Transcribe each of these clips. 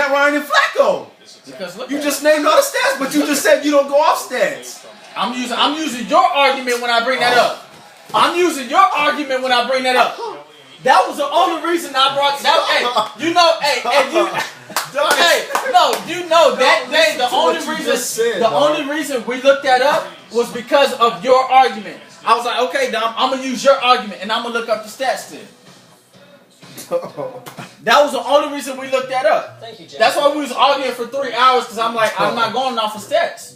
Matt Ryan and Flacco. Because look, You just named all the stats, but you just said you don't go off stats. I'm using your argument when I bring that up. I'm using your argument when I bring that up. That was the only reason I brought that. Hey, you know, that day the only reason we looked that up was because of your argument. I was like, okay, Dom, I'm gonna use your argument and I'm gonna look up the stats then. That was the only reason we looked that up. Thank you, Jack. That's why we was arguing for 3 hours because I'm like, I'm not going off of stats.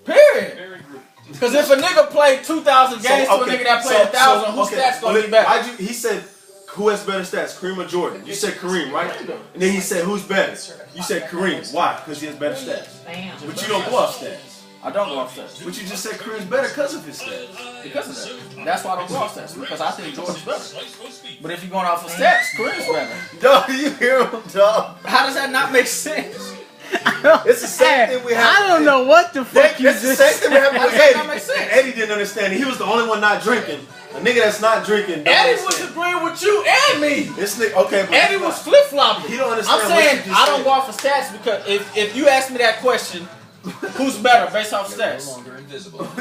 Period. Because if a nigga played 2,000 games to a nigga that played 1,000, whose stats gonna be better? He said, who has better stats, Kareem or Jordan? You said Kareem, right? And then he said, who's better? You said Kareem. Why? Because he has better stats. But you don't go off stats. I don't go off stats. But you just said Kareem's better because of his stats. Because of that. That's why I don't go off stats. Because I think Jordan's better. But if you're going off of stats, Kareem's better. Dog, you hear him, dog? How does that not make sense? It's the same thing we have. I don't know what the fuck you It's the just same thing we have with That makes Eddie. sense. Eddie didn't understand it. He was the only one not drinking. A nigga that's not drinking. Eddie was agreeing with you and me. This nigga, okay, but Eddie was flip-flopping. He don't understand I'm what saying you just I don't said. go off of stats because if you ask me that question, who's better based off stats?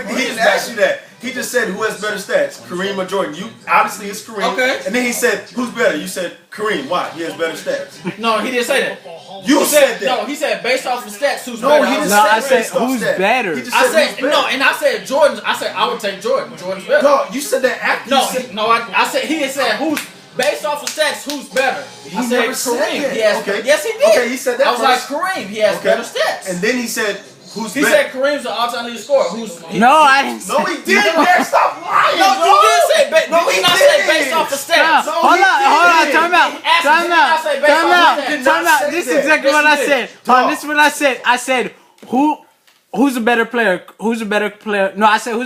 He didn't ask you that. He just said who has better stats, Kareem or Jordan. You obviously it's Kareem. Okay. And then he said who's better. You said Kareem. Why? He has better stats. No, he didn't say that. You said that. No, he said based off of stats, who's No, better? he didn't No, I say said based off who's stats. better. He just I said said who's better. no, and I said Jordan. I said I would take Jordan. Jordan's better. No, you said that after. No, you said, I said he had said who's based off of stats, who's better? He I said never said Kareem. that. He has, Okay. Yes, he did. Okay, he said that I was first. like Kareem. He has better stats. And then he said who's He better. said Kareem's the all-time leading scorer. No, I didn't say. No, he didn't. Derek, stop lying. No, you did say No, did he you not say didn't. based off of No, stats? hold on, time out. This is exactly what I said. This is what I said. I said, who's a better player? Who's a better player? No, I said,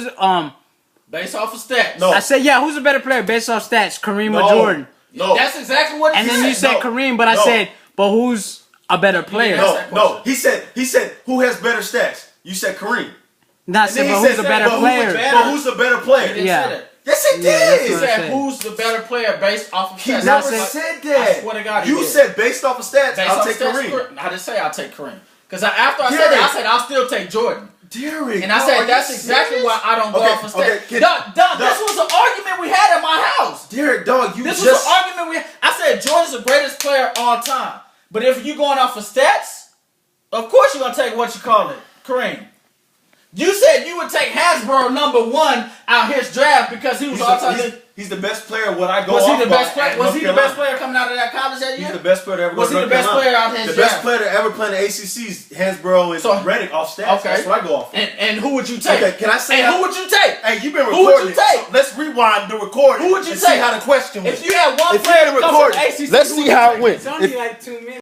Based off of stats. No. I said, yeah, who's a better player based off stats, Kareem or No. Jordan? No. That's exactly what he And said. then you said No. Kareem, but I No. said, but who's a better player? No. He said who has better stats. You said Kareem. Not And saying, then but he who's said, a better but player? But who's the better player? He didn't Yeah. say that. Yes, he Yeah, that's did. He what I said said. who's the better player based off of He stats. never saying- said that. I swear to God, he You did. said based off of stats, Based I'll off take stats, Kareem. I didn't say I'll take Kareem. Because after I said Derek. that, I said I'll still take Jordan. Derrick, And I said that's exactly why I don't go off of stats. Okay, This was an argument we had at my house. Derrick, dog, you This just was an argument we had. I said Jordan's the greatest player all time. But if you going off of stats, of course you're going to take what you call it, Kareem. You said you would take Hasbro #1 out his draft because he was all time. He's the best player. What I go Was off he the best player? at Was North he the Carolina. best player coming out of that college that year? He's the best player to ever go Was to he the North best Carolina. player out his The draft? best player to ever play in the ACC's Hansborough and So- Reddick off stats. Okay. That's what I go off. And who would you take? Okay, can I say? And who would you take? Hey, you've been Who would recording. you take? So let's rewind the recording. Who would you and take? See how the question went. If you had one If you player been to come from recording, ACC, let's who see would you how take? it went. It's only like 2 minutes.